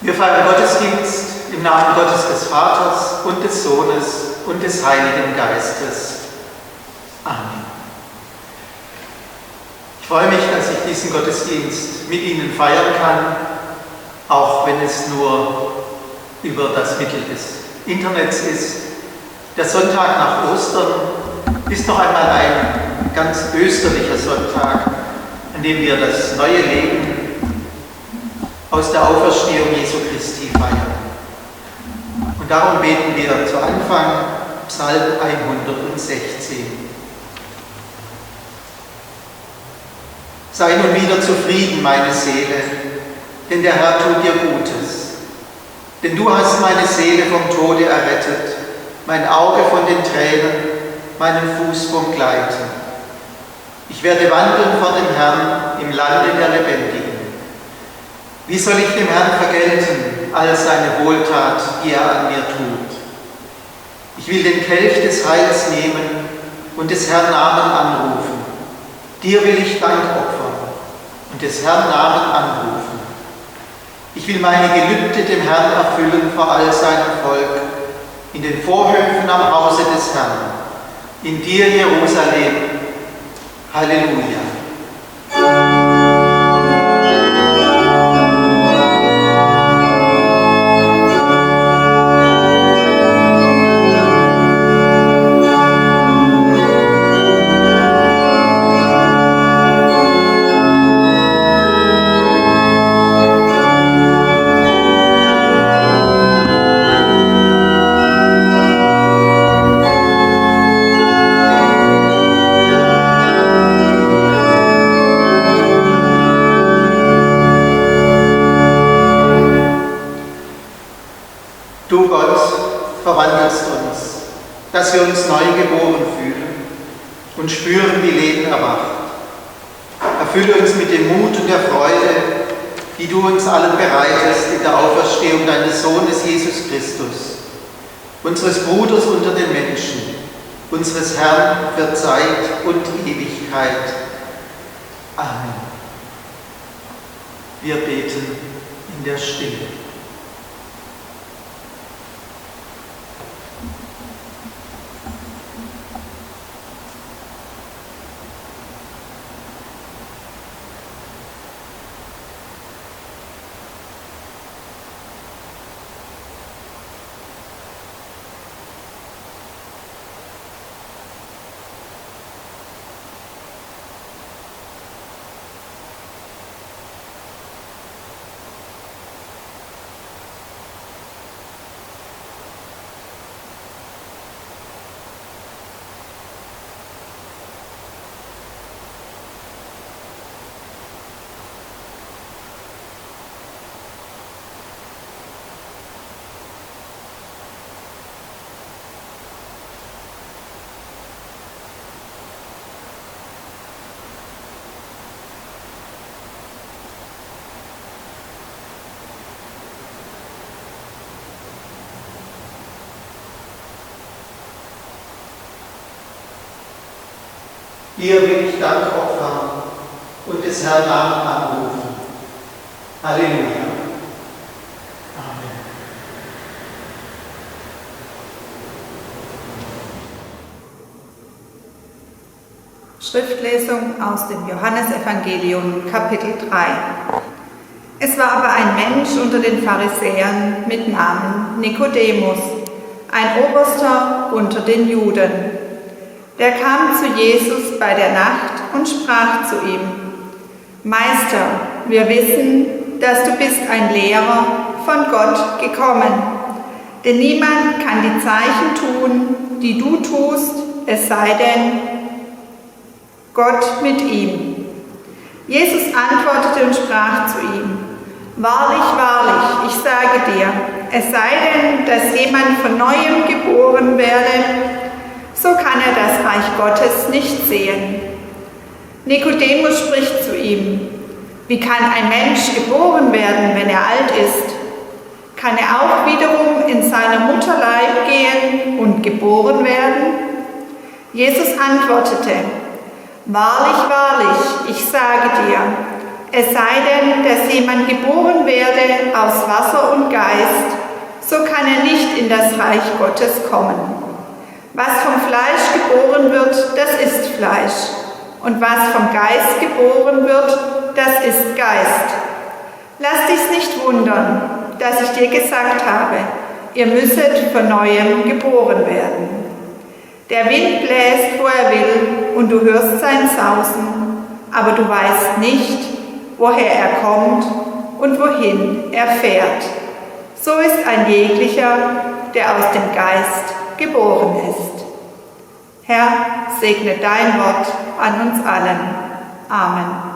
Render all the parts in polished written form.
Wir feiern Gottesdienst im Namen Gottes des Vaters und des Sohnes und des Heiligen Geistes. Amen. Ich freue mich, dass ich diesen Gottesdienst mit Ihnen feiern kann, auch wenn es nur über das Mittel des Internets ist. Der Sonntag nach Ostern ist noch einmal ein ganz österlicher Sonntag, an dem wir das neue Leben aus der Auferstehung Jesu Christi feiern. Und darum beten wir zu Anfang Psalm 116. Sei nun wieder zufrieden, meine Seele, denn der Herr tut dir Gutes. Denn du hast meine Seele vom Tode errettet, mein Auge von den Tränen, meinen Fuß vom Gleiten. Ich werde wandeln vor dem Herrn im Lande der Lebendigen. Wie soll ich dem Herrn vergelten, all seine Wohltat, die er an mir tut? Ich will den Kelch des Heils nehmen und des Herrn Namen anrufen. Dir will ich Dank opfern und des Herrn Namen anrufen. Ich will meine Gelübde dem Herrn erfüllen vor all seinem Volk, in den Vorhöfen am Hause des Herrn, in dir, Jerusalem. Halleluja. Du Gott, verwandelst uns, dass wir uns neu geboren fühlen und spüren, wie Leben erwacht. Erfülle uns mit dem Mut und der Freude, die du uns allen bereitest in der Auferstehung deines Sohnes Jesus Christus, unseres Bruders unter den Menschen, unseres Herrn für Zeit und Ewigkeit. Amen. Wir beten in der Stille. Dir will ich Dank opfern und des Herrn Namen anrufen. Halleluja. Amen. Schriftlesung aus dem Johannesevangelium, Kapitel 3. Es war aber ein Mensch unter den Pharisäern mit Namen Nikodemus, ein Oberster unter den Juden. Der kam zu Jesus bei der Nacht und sprach zu ihm: Meister, wir wissen, dass du bist ein Lehrer von Gott gekommen, denn niemand kann die Zeichen tun, die du tust, es sei denn Gott mit ihm. Jesus antwortete und sprach zu ihm: Wahrlich, wahrlich, ich sage dir, es sei denn, dass jemand von Neuem geboren werde, so kann er das Reich Gottes nicht sehen. Nikodemus spricht zu ihm: Wie kann ein Mensch geboren werden, wenn er alt ist? Kann er auch wiederum in seiner Mutterleib gehen und geboren werden? Jesus antwortete: Wahrlich, wahrlich, ich sage dir, Es sei denn, dass jemand geboren werde aus Wasser und Geist, so kann er nicht in das Reich Gottes kommen. Was vom Fleisch geboren wird, das ist Fleisch. Und was vom Geist geboren wird, das ist Geist. Lass dich's nicht wundern, dass ich dir gesagt habe, ihr müsset von Neuem geboren werden. Der Wind bläst, wo er will, und du hörst sein Sausen, aber du weißt nicht, woher er kommt und wohin er fährt. So ist ein jeglicher, der aus dem Geist geboren ist. Herr, segne dein Wort an uns allen. Amen.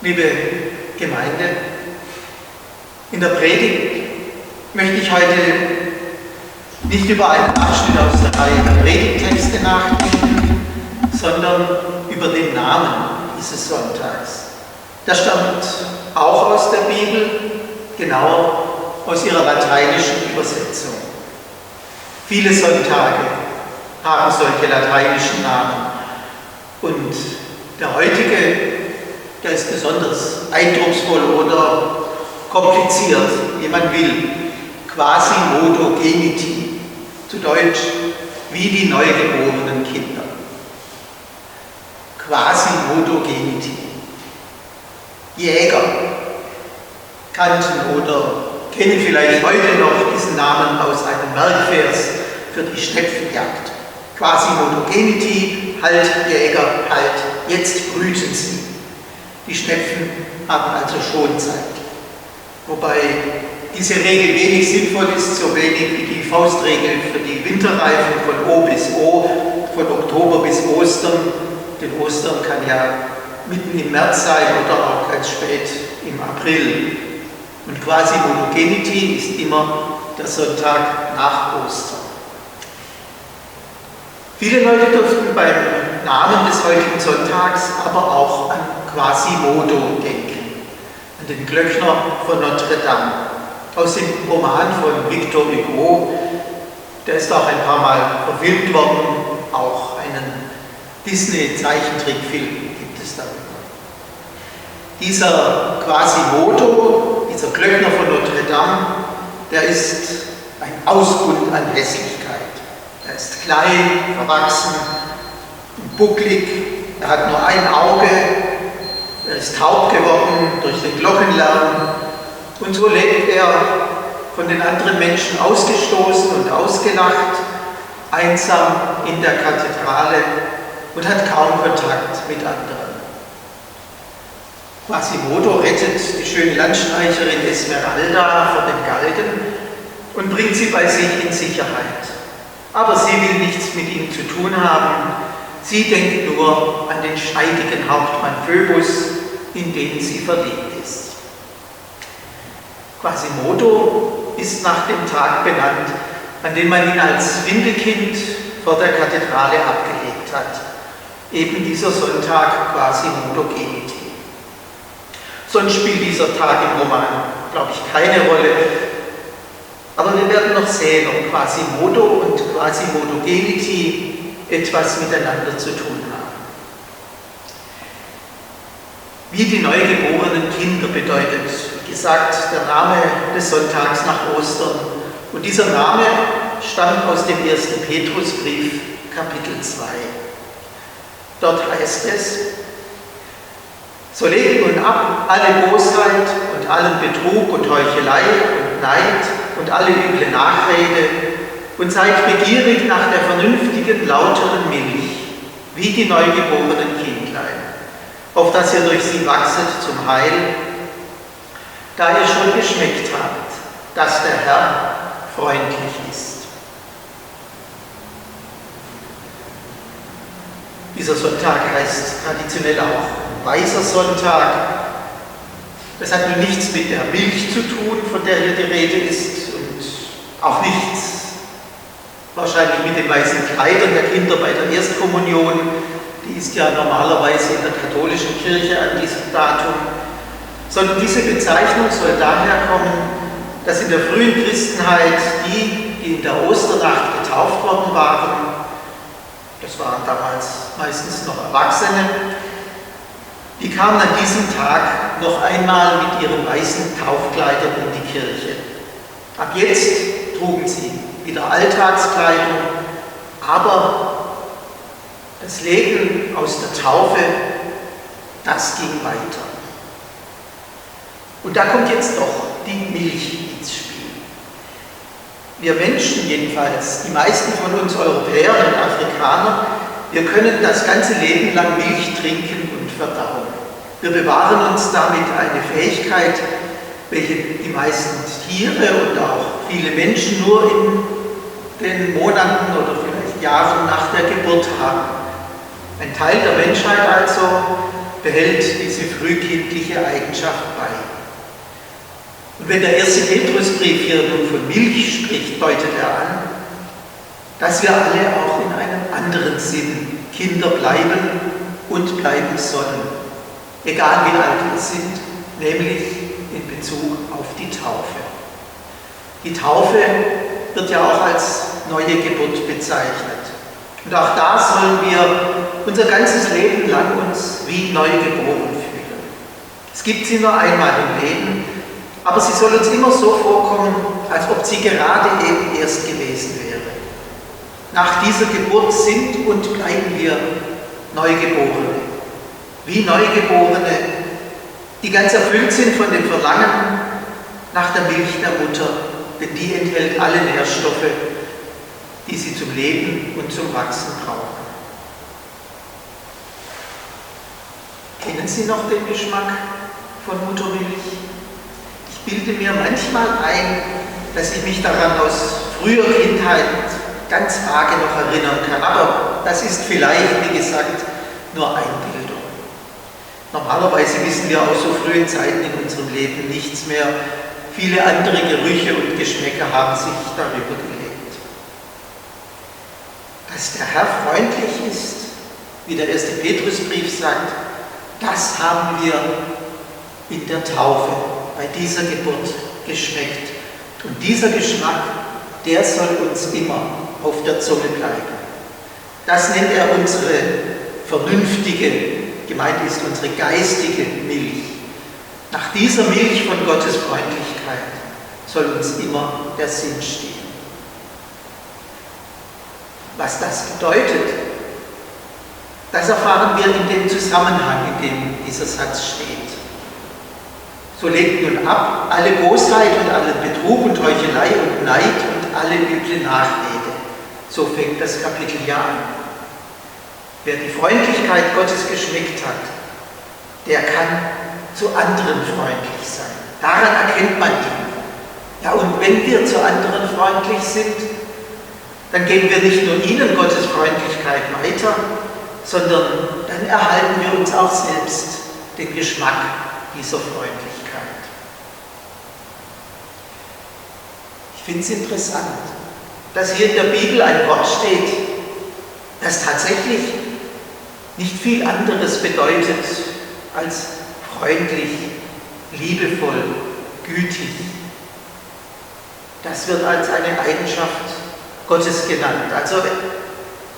Liebe Gemeinde, in der Predigt möchte ich heute nicht über einen Abschnitt aus der Reihe der Predigttexte nachdenken, sondern über den Namen dieses Sonntags. Das stammt auch aus der Bibel, genauer aus ihrer lateinischen Übersetzung. Viele Sonntage haben solche lateinischen Namen. Und der heutige, der ist besonders eindrucksvoll oder kompliziert, wie man will. Quasimodogeniti, zu Deutsch wie die neugeborenen Kinder. Quasimodogeniti. Jäger kannten oder kennen vielleicht heute noch diesen Namen aus einem Merkvers für die Schnepfenjagd. Quasimodogeniti, halt Jäger, halt, jetzt brüten sie. Die Schnepfen haben also Schonzeit. Wobei diese Regel wenig sinnvoll ist, so wenig wie die Faustregel für die Winterreifen von O bis O, von Oktober bis Ostern. Denn Ostern kann ja mitten im März sein oder auch ganz spät im April. Und Quasimodogeniti ist immer der Sonntag nach Ostern. Viele Leute dürften beim Namen des heutigen Sonntags aber auch an Quasimodo denken, an den Glöckner von Notre Dame, aus dem Roman von Victor Hugo. Der ist auch ein paar Mal verfilmt worden, auch einen Disney-Zeichentrickfilm gibt es darüber. Dieser Quasimodo, dieser Glöckner von Notre Dame, der ist ein Ausbund an Hässlichkeit. Er ist klein, verwachsen, bucklig, er hat nur ein Auge, er ist taub geworden durch den Glockenlärm und so lebt er von den anderen Menschen ausgestoßen und ausgelacht, einsam in der Kathedrale und hat kaum Kontakt mit anderen. Quasimodo rettet die schöne Landstreicherin Esmeralda vor den Galgen und bringt sie bei sich in Sicherheit. Aber sie will nichts mit ihm zu tun haben. Sie denkt nur an den schneidigen Hauptmann Phoebus, in den sie verliebt ist. Quasimodo ist nach dem Tag benannt, an dem man ihn als Windelkind vor der Kathedrale abgelegt hat. Eben dieser Sonntag Quasimodogeniti. Sonst spielt dieser Tag im Roman, glaube ich, keine Rolle. Aber wir werden noch sehen, ob Quasimodo und Quasimodogeniti etwas miteinander zu tun haben. Wie die neugeborenen Kinder bedeutet, wie gesagt, der Name des Sonntags nach Ostern. Und dieser Name stammt aus dem 1. Petrusbrief, Kapitel 2. Dort heißt es: So legt nun ab alle Bosheit und allen Betrug und Heuchelei und Neid und alle üble Nachrede und seid begierig nach der vernünftigen, lauteren Milch, wie die neugeborenen Kindlein, auf dass ihr durch sie wachset zum Heil, da ihr schon geschmeckt habt, dass der Herr freundlich ist. Dieser Sonntag heißt traditionell auch Weißer Sonntag. Das hat nun nichts mit der Milch zu tun, von der hier die Rede ist, und auch nichts wahrscheinlich mit den weißen Kleidern der Kinder bei der Erstkommunion. Die ist ja normalerweise in der katholischen Kirche an diesem Datum. Sondern diese Bezeichnung soll daher kommen, dass in der frühen Christenheit die in der Osternacht getauft worden waren, das waren damals meistens noch Erwachsene, die kamen an diesem Tag noch einmal mit ihren weißen Taufkleidern in die Kirche. Ab jetzt trugen sie wieder Alltagskleidung, aber das Leben aus der Taufe, das ging weiter. Und da kommt jetzt doch die Milch ins Spiel. Wir Menschen jedenfalls, die meisten von uns Europäer und Afrikaner, wir können das ganze Leben lang Milch trinken und verdauen. Wir bewahren uns damit eine Fähigkeit, welche die meisten Tiere und auch viele Menschen nur in den Monaten oder vielleicht Jahren nach der Geburt haben. Ein Teil der Menschheit also behält diese frühkindliche Eigenschaft bei. Und wenn der 1. Petrusbrief hier nun von Milch spricht, deutet er an, dass wir alle auch in einem anderen Sinn Kinder bleiben und bleiben sollen, egal wie alt wir sind, nämlich in Bezug auf die Taufe. Die Taufe wird ja auch als neue Geburt bezeichnet. Und auch da sollen wir unser ganzes Leben lang uns wie neu geboren fühlen. Es gibt sie nur einmal im Leben, aber sie soll uns immer so vorkommen, als ob sie gerade eben erst gewesen wäre. Nach dieser Geburt sind und bleiben wir Neugeborene. Wie Neugeborene, die ganz erfüllt sind von dem Verlangen nach der Milch der Mutter, denn die enthält alle Nährstoffe, die sie zum Leben und zum Wachsen brauchen. Kennen Sie noch den Geschmack von Muttermilch? Ich bilde mir manchmal ein, dass ich mich daran aus früher Kindheit ganz vage noch erinnern kann, aber das ist vielleicht, wie gesagt, nur Einbildung. Normalerweise wissen wir aus so frühen Zeiten in unserem Leben nichts mehr. Viele andere Gerüche und Geschmäcker haben sich darüber gelegt. Dass der Herr freundlich ist, wie der 1. Petrusbrief sagt, das haben wir in der Taufe, bei dieser Geburt geschmeckt. Und dieser Geschmack, der soll uns immer auf der Zunge bleiben. Das nennt er unsere vernünftige, gemeint ist unsere geistige Milch. Nach dieser Milch von Gottes Freundlichkeit soll uns immer der Sinn stehen. Was das bedeutet, das erfahren wir in dem Zusammenhang, in dem dieser Satz steht. So legt nun ab alle Bosheit und allen Betrug und Heuchelei und Neid und alle üble Nachrede. So fängt das Kapitel ja an. Wer die Freundlichkeit Gottes geschmeckt hat, der kann zu anderen freundlich sein. Daran erkennt man ihn. Ja, und wenn wir zu anderen freundlich sind, dann geben wir nicht nur ihnen Gottes Freundlichkeit weiter, sondern dann erhalten wir uns auch selbst den Geschmack dieser Freundlichkeit. Ich finde es interessant, dass hier in der Bibel ein Wort steht, das tatsächlich nicht viel anderes bedeutet als freundlich, liebevoll, gütig. Das wird als eine Eigenschaft Gottes genannt. Also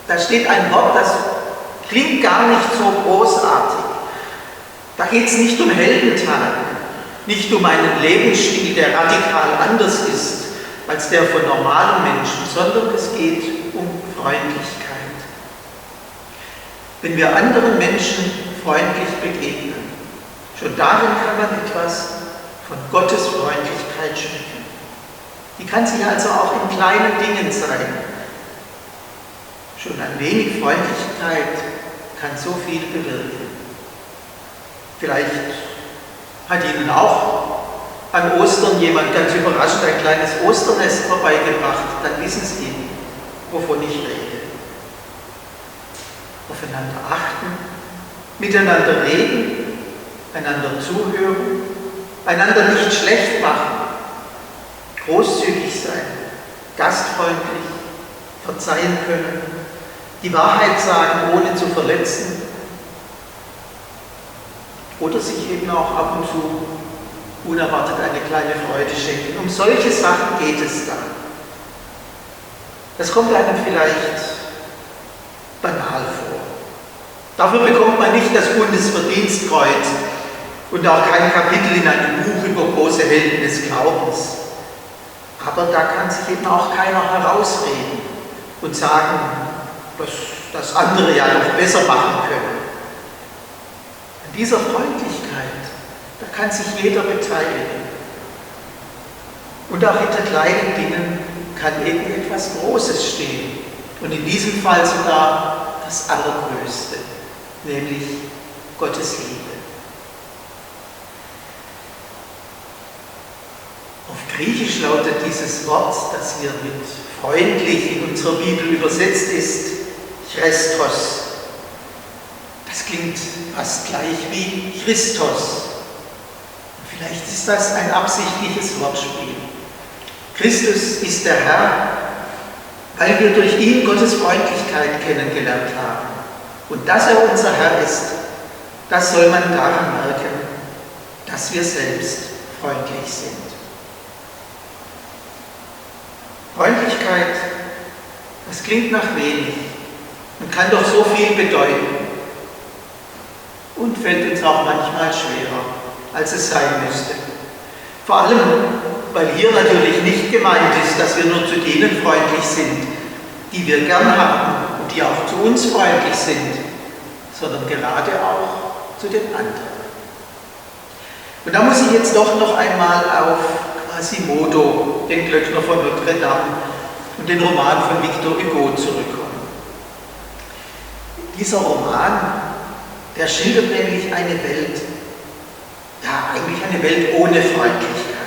da steht ein Wort, das klingt gar nicht so großartig. Da geht es nicht um Heldentaten, nicht um einen Lebensstil, der radikal anders ist als der von normalen Menschen, sondern es geht um Freundlichkeit. Wenn wir anderen Menschen freundlich begegnen, schon darin kann man etwas von Gottes Freundlichkeit schmecken. Die kann sich also auch in kleinen Dingen zeigen. Schon ein wenig Freundlichkeit kann so viel bewirken. Vielleicht hat Ihnen auch an Ostern jemand ganz überraschend ein kleines Osternest vorbeigebracht. Dann wissen Sie, wovon ich rede. Aufeinander achten, miteinander reden, einander zuhören, einander nicht schlecht machen, großzügig sein, gastfreundlich, verzeihen können, die Wahrheit sagen, ohne zu verletzen oder sich eben auch ab und zu unerwartet eine kleine Freude schenken. Um solche Sachen geht es dann. Das kommt einem vielleicht banal vor. Dafür bekommt man nicht das Bundesverdienstkreuz und auch kein Kapitel in einem Buch über große Helden des Glaubens. Aber da kann sich eben auch keiner herausreden und sagen, dass das andere ja noch besser machen können. An dieser Freundlichkeit, da kann sich jeder beteiligen. Und auch hinter kleinen Dingen kann eben etwas Großes stehen. Und in diesem Fall sogar das Allergrößte, nämlich Gottes Liebe. Auf Griechisch lautet dieses Wort, das hier mit freundlich in unserer Bibel übersetzt ist, Chrestos. Das klingt fast gleich wie Christos. Vielleicht ist das ein absichtliches Wortspiel. Christus ist der Herr, weil wir durch ihn Gottes Freundlichkeit kennengelernt haben. Und dass er unser Herr ist, das soll man daran merken, dass wir selbst freundlich sind. Freundlichkeit, das klingt nach wenig, kann doch so viel bedeuten und fällt uns auch manchmal schwerer, als es sein müsste. Vor allem, weil hier natürlich nicht gemeint ist, dass wir nur zu denen freundlich sind, die wir gern haben und die auch zu uns freundlich sind, sondern gerade auch zu den anderen. Und da muss ich jetzt doch noch einmal auf Quasimodo, den Glöckner von Notre Dame und den Roman von Victor Hugo zurückkommen. Dieser Roman, der schildert nämlich eine Welt, ja eigentlich eine Welt ohne Freundlichkeit.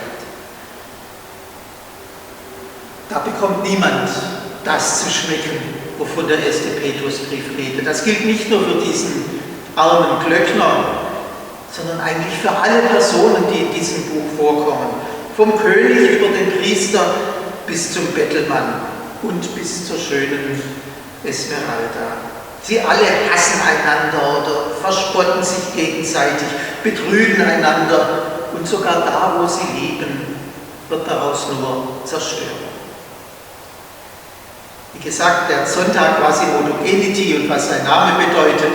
Da bekommt niemand das zu schmecken, wovon der erste Petrusbrief redet. Das gilt nicht nur für diesen armen Glöckner, sondern eigentlich für alle Personen, die in diesem Buch vorkommen. Vom König über den Priester bis zum Bettelmann und bis zur schönen Esmeralda. Sie alle hassen einander oder verspotten sich gegenseitig, betrügen einander und sogar da, wo sie lieben, wird daraus nur Zerstörung. Wie gesagt, der Sonntag Quasimodo Geniti und was sein Name bedeutet,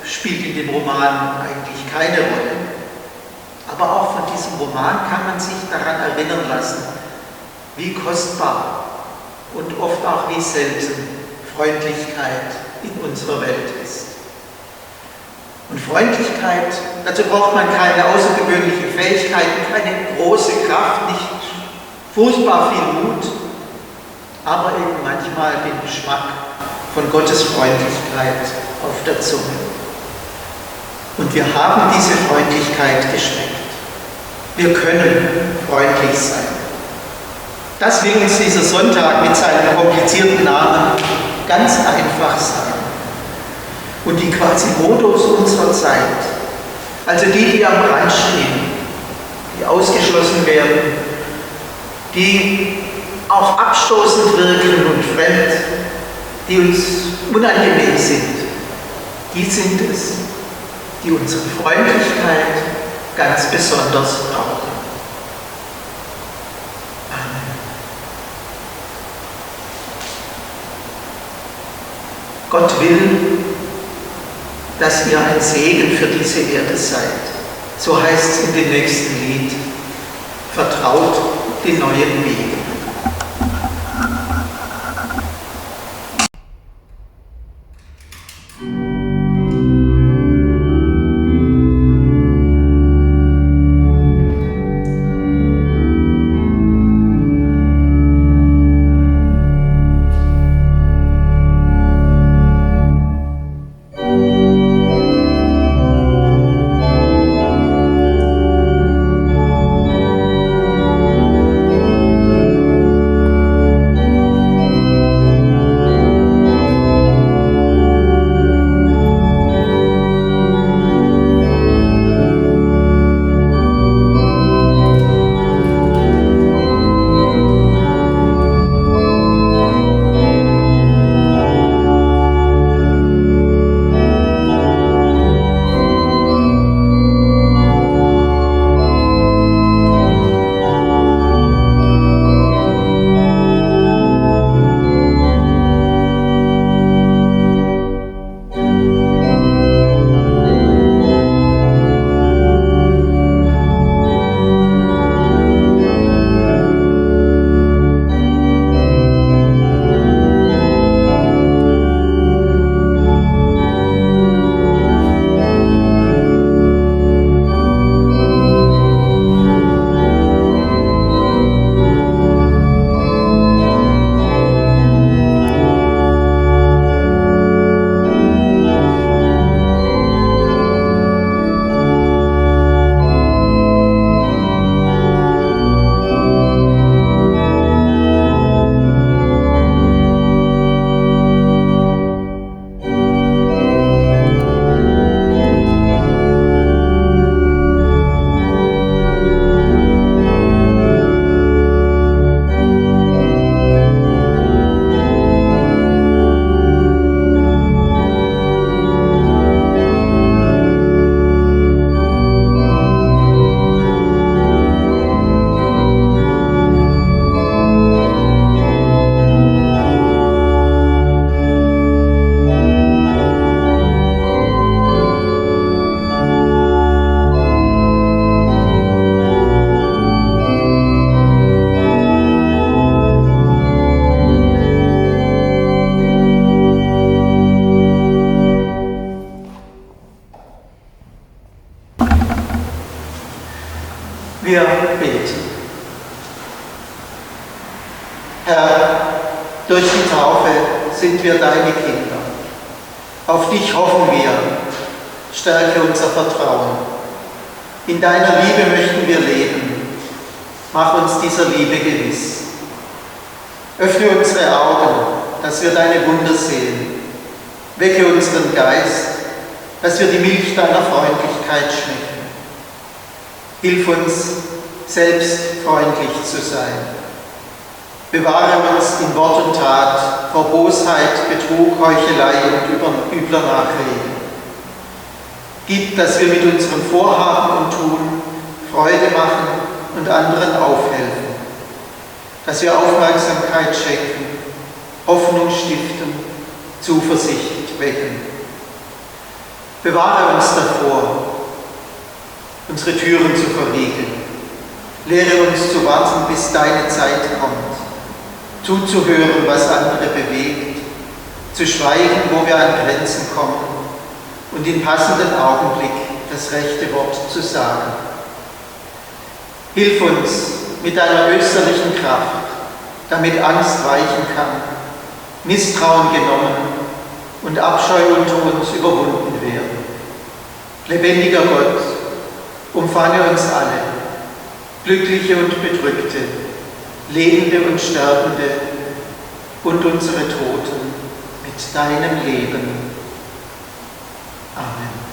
spielt in dem Roman eigentlich keine Rolle. Aber auch von diesem Roman kann man sich daran erinnern lassen, wie kostbar und oft auch wie selten Freundlichkeit in unserer Welt ist. Und Freundlichkeit, dazu braucht man keine außergewöhnlichen Fähigkeiten, keine große Kraft, nicht furchtbar viel Mut, aber eben manchmal den Geschmack von Gottes Freundlichkeit auf der Zunge. Und wir haben diese Freundlichkeit geschmeckt. Wir können freundlich sein. Das will uns dieser Sonntag mit seinem komplizierten Namen ganz einfach sagen. Und die Quasimodos unserer Zeit, also die am Rand stehen, die ausgeschlossen werden, die auch abstoßend wirken und fremd, die uns unangenehm sind, die sind es, die unsere Freundlichkeit ganz besonders brauchen. Amen. Gott will, dass ihr ein Segen für diese Erde seid. So heißt es in dem nächsten Lied. Vertraut den neuen Wegen. wir deine Kinder. Auf dich hoffen wir. Stärke unser Vertrauen. In deiner Liebe möchten wir leben. Mach uns dieser Liebe gewiss. Öffne unsere Augen, dass wir deine Wunder sehen. Wecke unseren Geist, dass wir die Milch deiner Freundlichkeit schmecken. Hilf uns, selbst freundlich zu sein. Bewahre uns in Wort und Tat vor Bosheit, Betrug, Heuchelei und übler Nachrede. Gib, dass wir mit unserem Vorhaben und Tun Freude machen und anderen aufhelfen. Dass wir Aufmerksamkeit schenken, Hoffnung stiften, Zuversicht wecken. Bewahre uns davor, unsere Türen zu verriegeln. Lehre uns zu warten, bis deine Zeit kommt. Zuzuhören, was andere bewegt. Zu schweigen, wo wir an Grenzen kommen. Und im passenden Augenblick das rechte Wort zu sagen. Hilf uns mit deiner österlichen Kraft, damit Angst weichen kann, Misstrauen genommen und Abscheu unter uns überwunden werden. Lebendiger Gott, umfange uns alle, Glückliche und Bedrückte, Lebende und Sterbende und unsere Toten mit deinem Leben. Amen.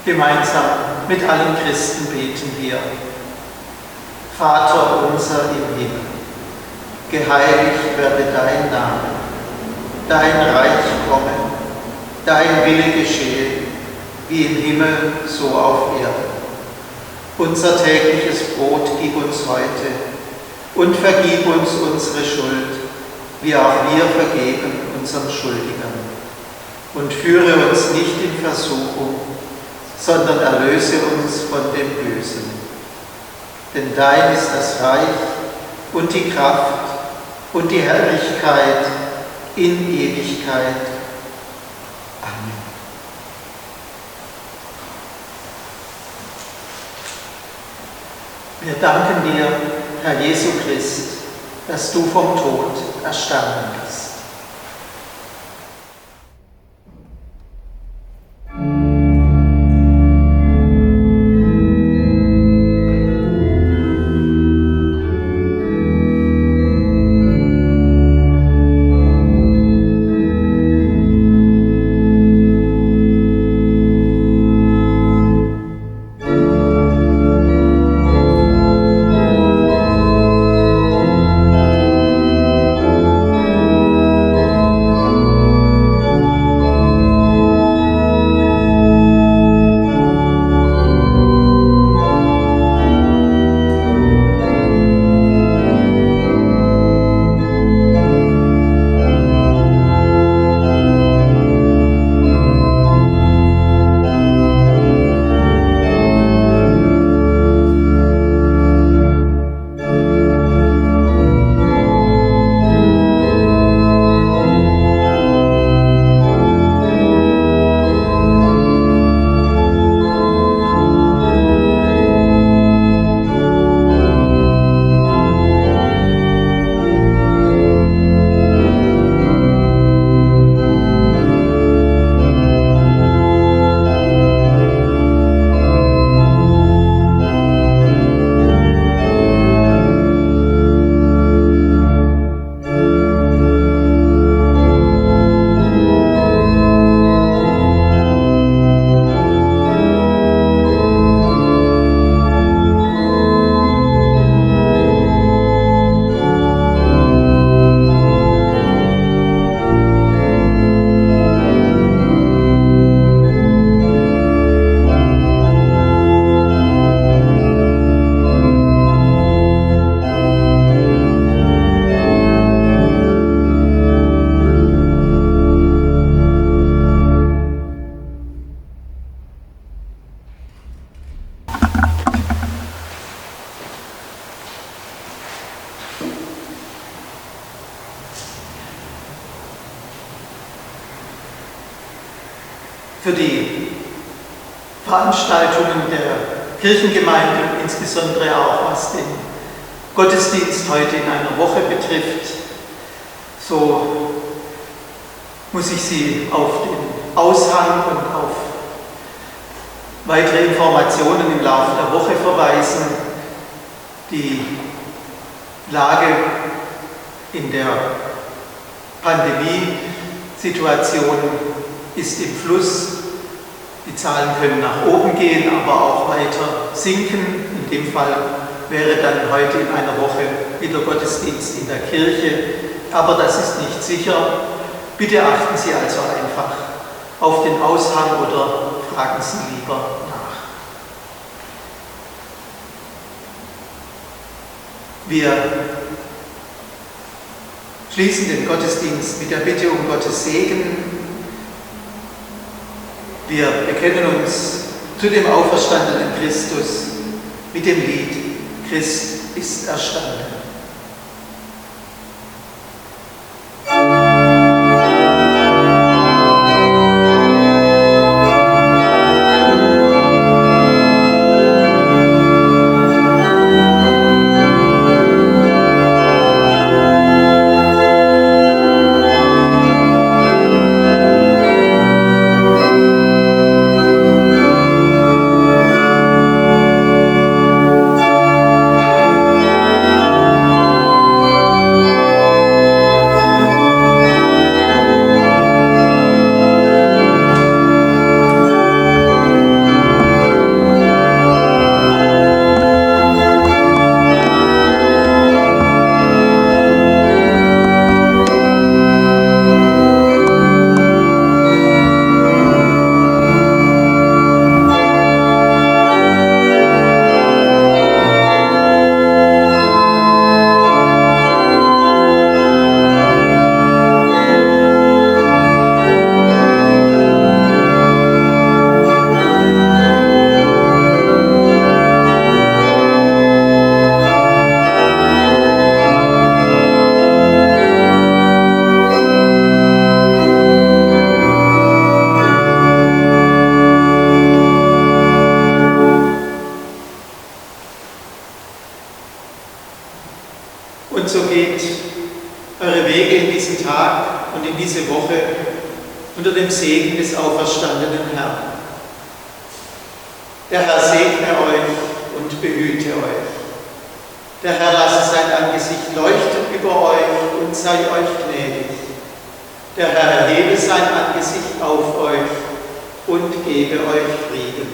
Gemeinsam mit allen Christen beten wir. Vater unser im Himmel, geheiligt werde dein Name, dein Reich komme, dein Wille geschehe, wie im Himmel, so auf Erden. Unser tägliches Brot gib uns heute und vergib uns unsere Schuld, wie auch wir vergeben unseren Schuldigern. Und führe uns nicht in Versuchung, sondern erlöse uns von dem Bösen. Denn dein ist das Reich und die Kraft und die Herrlichkeit in Ewigkeit. Amen. Wir danken dir, Herr Jesu Christ, dass du vom Tod erstanden bist. Für die Veranstaltungen der Kirchengemeinde, insbesondere auch was den Gottesdienst heute in einer Woche betrifft, So muss ich Sie auf den Aushang und auf weitere Informationen im Laufe der Woche verweisen. Die Lage in der Pandemiesituation ist im Fluss. Die Zahlen können nach oben gehen, aber auch weiter sinken. In dem Fall wäre dann heute in einer Woche wieder Gottesdienst in der Kirche. Aber das ist nicht sicher. Bitte achten Sie also einfach auf den Aushang oder fragen Sie lieber nach. Wir schließen den Gottesdienst mit der Bitte um Gottes Segen. Wir bekennen uns zu dem auferstandenen Christus mit dem Lied Christ ist erstanden. Und so geht eure Wege in diesen Tag und in diese Woche unter dem Segen des auferstandenen Herrn. Der Herr segne euch und behüte euch. Der Herr lasse sein Angesicht leuchten über euch und sei euch gnädig. Der Herr erhebe sein Angesicht auf euch und gebe euch Frieden.